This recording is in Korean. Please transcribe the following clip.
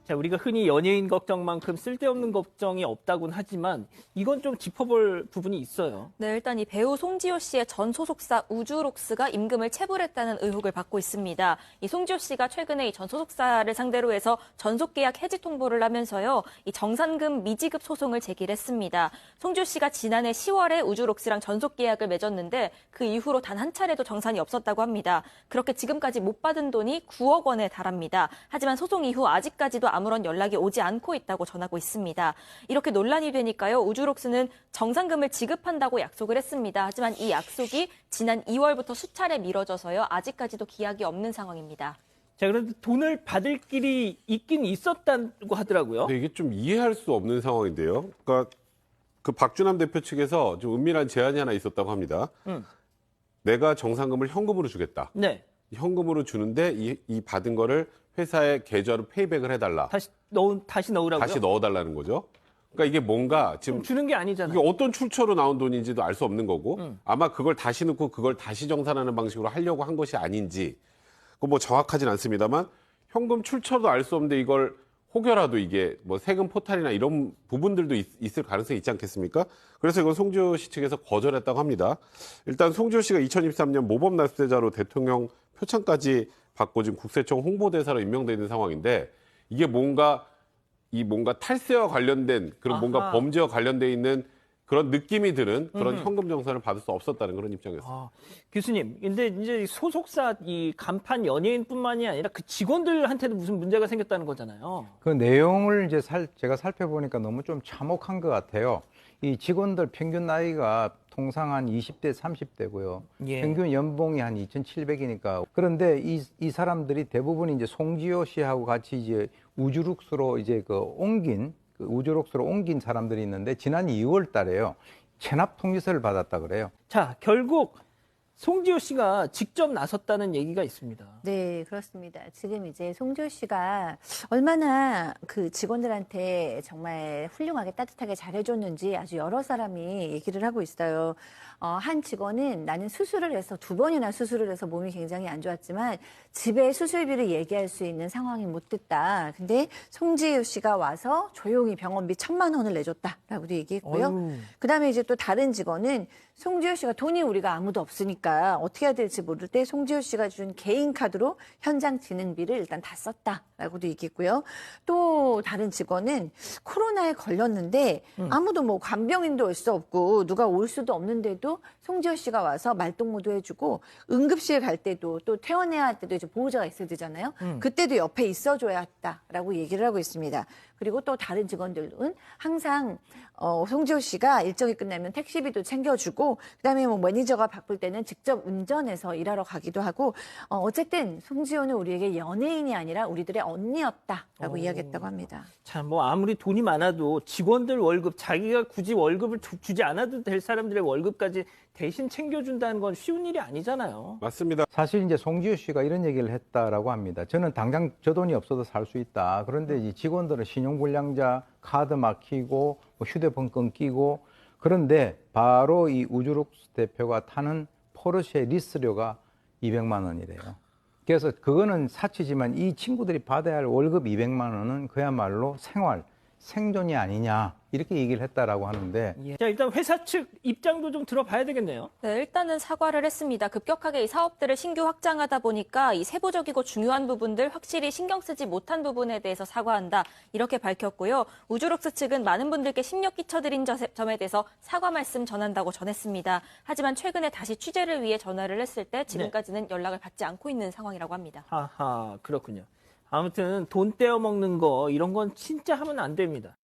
자, 우리가 흔히 연예인 걱정만큼 쓸데없는 걱정이 없다곤 하지만 이건 좀 짚어볼 부분이 있어요. 네, 일단 이 배우 송지효 씨의 전 소속사 우주록스가 임금을 체불했다는 의혹을 받고 있습니다. 이 송지효 씨가 최근에 이 전 소속사를 상대로 해서 전속계약 해지 통보를 하면서요, 이 정산금 미지급 소송을 제기했습니다. 송지효 씨가 지난해 10월에 우주록스랑 전속계약을 맺었는데 그 이후로 단 한 차례도 정산이 없었다고 합니다. 그렇게 지금까지 못 받은 돈이 9억 원에 달합니다. 하지만 소송 이후 아직까지도 아무런 연락이 오지 않고 있다고 전하고 있습니다. 이렇게 논란이 되니까요, 우주록스는 정산금을 지급한다고 약속을 했습니다. 하지만 이 약속이 지난 2월부터 수차례 미뤄져서요, 아직까지도 기약이 없는 상황입니다. 자, 그런데 돈을 받을 길이 있긴 있었다고 하더라고요. 근데 이게 좀 이해할 수 없는 상황인데요. 그러니까 그 박주남 대표 측에서 좀 은밀한 제안이 하나 있었다고 합니다. 내가 정산금을 현금으로 주겠다. 네. 현금으로 주는데 이 받은 거를 회사에 계좌로 페이백을 해달라. 다시 넣으라고요? 다시 넣어달라는 거죠. 그러니까 이게 뭔가 지금 주는 게 아니잖아요. 이게 어떤 출처로 나온 돈인지도 알 수 없는 거고 아마 그걸 다시 넣고 그걸 다시 정산하는 방식으로 하려고 한 것이 아닌지 뭐 정확하진 않습니다만 현금 출처도 알 수 없는데 이걸 혹여라도 이게 뭐 세금 포탈이나 이런 부분들도 있을 가능성이 있지 않겠습니까? 그래서 이건 송지효 씨 측에서 거절했다고 합니다. 일단 송지효 씨가 2023년 모범 납세자로 대통령 표창까지 받고 지금 국세청 홍보대사로 임명되어 있는 상황인데 이게 뭔가 탈세와 관련된 그런 뭔가 범죄와 관련돼 있는 그런 느낌이 드는 그런 현금 정산을 받을 수 없었다는 그런 입장이었습니다. 교수님, 근데 이제 소속사 이 간판 연예인뿐만이 아니라 그 직원들한테도 무슨 문제가 생겼다는 거잖아요. 그 내용을 이제 제가 살펴보니까 너무 좀 참혹한 것 같아요. 이 직원들 평균 나이가 통상 한 20대, 30대고요. 예. 평균 연봉이 한 2,700이니까. 그런데 이 사람들이 대부분 이제 송지효 씨하고 같이 이제 우주룩스로 이제 우주록스로 옮긴 사람들이 있는데 지난 2월 달에요. 체납 통지서를 받았다 그래요. 자, 결국 송지효 씨가 직접 나섰다는 얘기가 있습니다. 네, 그렇습니다. 지금 이제 송지효 씨가 얼마나 그 직원들한테 정말 훌륭하게 따뜻하게 잘해줬는지 아주 여러 사람이 얘기를 하고 있어요. 한 직원은 나는 수술을 해서 2번이나 수술을 해서 몸이 굉장히 안 좋았지만 집에 수술비를 얘기할 수 있는 상황이 못 됐다. 근데 송지효 씨가 와서 조용히 병원비 1,000만 원을 내줬다라고도 얘기했고요. 그다음에 이제 또 다른 직원은 송지효 씨가 돈이 우리가 아무도 없으니까 어떻게 해야 될지 모를 때 송지효 씨가 준 개인 카드로 현장 진행비를 일단 다 썼다라고도 얘기했고요. 또 다른 직원은 코로나에 걸렸는데 아무도 뭐 간병인도 올 수 없고 누가 올 수도 없는데도 송지효 씨가 와서 말동무도 해주고 응급실 갈 때도 또 퇴원해야 할 때도 이제 보호자가 있어야 되잖아요. 그때도 옆에 있어줘야 했다라고 얘기를 하고 있습니다. 그리고 또 다른 직원들은 항상 송지효 씨가 일정이 끝나면 택시비도 챙겨주고 그다음에 뭐 매니저가 바쁠 때는 직접 운전해서 일하러 가기도 하고 어쨌든 송지효는 우리에게 연예인이 아니라 우리들의 언니였다라고 이야기했다고 합니다. 참, 뭐 아무리 돈이 많아도 직원들 월급, 자기가 굳이 월급을 주지 않아도 될 사람들의 월급까지 대신 챙겨준다는 건 쉬운 일이 아니잖아요. 맞습니다. 사실 이제 송지효 씨가 이런 얘기를 했다라고 합니다. 저는 당장 저 돈이 없어도 살 수 있다. 그런데 이 직원들은 신용불량자, 카드 막히고 뭐 휴대폰 끊기고 그런데 바로 이 우주룩스 대표가 타는 포르쉐 리스료가 200만 원이래요. 그래서 그거는 사치지만 이 친구들이 받아야 할 월급 200만 원은 그야말로 생존이 아니냐 이렇게 얘기를 했다라고 하는데 자, 일단 회사 측 입장도 좀 들어봐야 되겠네요. 네, 일단은 사과를 했습니다. 급격하게 이 사업들을 신규 확장하다 보니까 이 세부적이고 중요한 부분들 확실히 신경 쓰지 못한 부분에 대해서 사과한다. 이렇게 밝혔고요. 우주록스 측은 많은 분들께 심려 끼쳐드린 점에 대해서 사과 말씀 전한다고 전했습니다. 하지만 최근에 다시 취재를 위해 전화를 했을 때 지금까지는 연락을 받지 않고 있는 상황이라고 합니다. 하하, 그렇군요. 아무튼 돈 떼어먹는 거 이런 건 진짜 하면 안 됩니다.